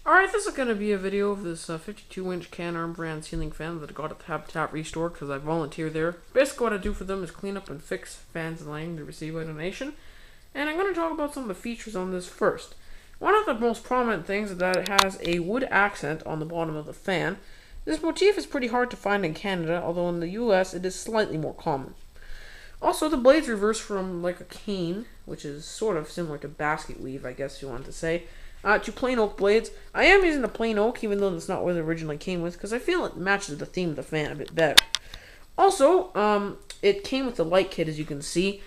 Alright, this is going to be a video of this 52-inch Canarm brand ceiling fan that I got at the Habitat Restore because I volunteer there. Basically what I do for them is clean up and fix fans and lighting they receive by donation. And I'm going to talk about some of the features on this first. One of the most prominent things is that it has a wood accent on the bottom of the fan. This motif is pretty hard to find in Canada, although in the US it is slightly more common. Also, the blades reverse from like a cane, which is sort of similar to basket weave, I guess you want to say, to plain oak blades. I am using the plain oak, even though that's not what it originally came with, because I feel it matches the theme of the fan a bit better. Also, it came with the light kit, as you can see.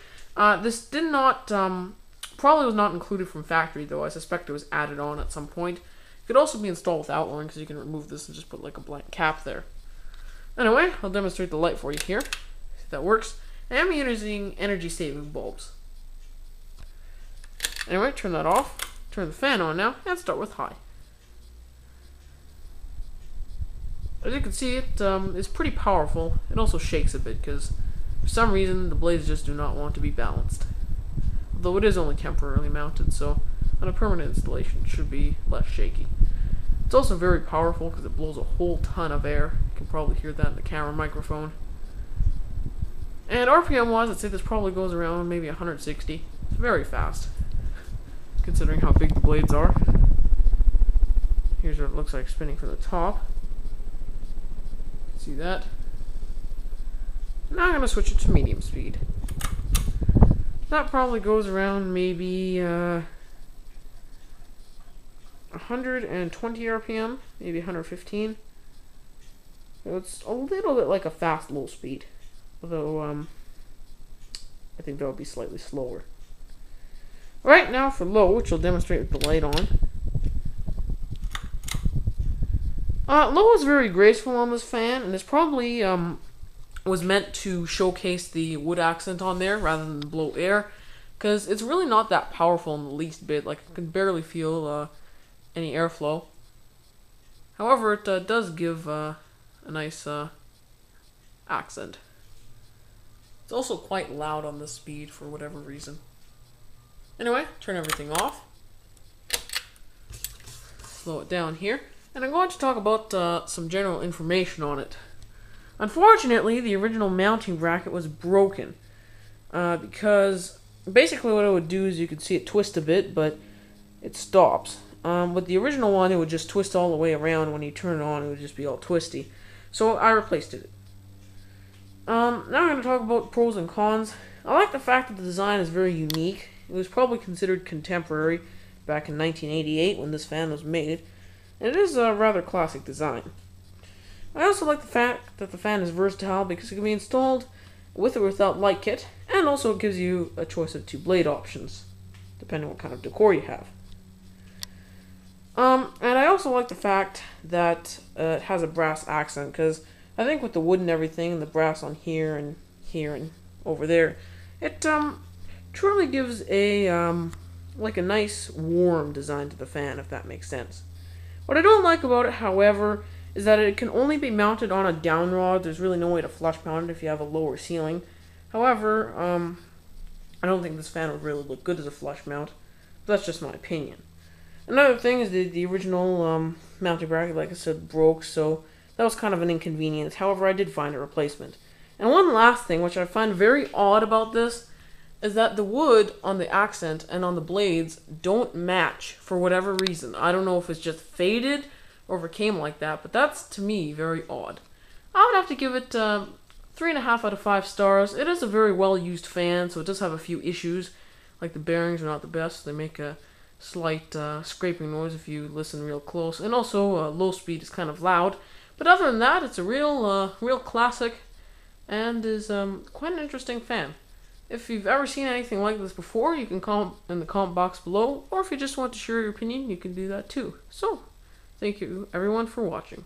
This did not, probably was not included from factory, though. I suspect it was added on at some point. It could also be installed without one, because you can remove this and just put like a blank cap there. Anyway, I'll demonstrate the light for you here. See if that works. I am using energy-saving bulbs. Anyway, turn that off. Turn the fan on now, and start with high. As you can see, it is pretty powerful. It also shakes a bit, because for some reason the blades just do not want to be balanced. Although it is only temporarily mounted, so on a permanent installation it should be less shaky. It's also very powerful because it blows a whole ton of air. You can probably hear that in the camera microphone. And RPM wise, I'd say this probably goes around maybe 160. It's very fast, considering how big the blades are. Here's what it looks like spinning from the top. See that? Now I'm going to switch it to medium speed. That probably goes around maybe 120 RPM, maybe 115. So it's a little bit like a fast low speed, although I think that would be slightly slower. Right now for low, which I'll demonstrate with the light on. Low is very graceful on this fan, and this probably was meant to showcase the wood accent on there rather than blow air, because it's really not that powerful in the least bit. Like, I can barely feel any airflow. However, it does give a nice accent. It's also quite loud on this speed for whatever reason. Anyway, turn everything off. Slow it down here. And I'm going to talk about some general information on it. Unfortunately, the original mounting bracket was broken. Because basically what it would do is you could see it twist a bit, but it stops. With the original one, it would just twist all the way around. When you turn it on, it would just be all twisty. So I replaced it. Now I'm going to talk about pros and cons. I like the fact that the design is very unique. It was probably considered contemporary back in 1988 when this fan was made, and it is a rather classic design. I also like the fact that the fan is versatile because it can be installed with or without light kit, and also it gives you a choice of 2 blade options, depending on what kind of decor you have. And I also like the fact that it has a brass accent, because I think with the wood and everything, and the brass on here and over there, it truly gives a like a nice warm design to the fan, if that makes sense. What I don't like about it, however, is that it can only be mounted on a down rod. There's really no way to flush mount it if you have a lower ceiling. However, I don't think this fan would really look good as a flush mount. But that's just my opinion. Another thing is the original mounting bracket, like I said, broke, so that was kind of an inconvenience. However, I did find a replacement. And one last thing, which I find very odd about this, is that the wood on the accent and on the blades don't match for whatever reason. I don't know if it's just faded or if it came like that, but that's, to me, very odd. I would have to give it 3.5 out of 5 stars. It is a very well-used fan, so it does have a few issues, like the bearings are not the best. They make a slight scraping noise if you listen real close, and also low speed is kind of loud. But other than that, it's a real classic, and is quite an interesting fan. If you've ever seen anything like this before, you can comment in the comment box below, or if you just want to share your opinion, you can do that too. So, thank you everyone for watching.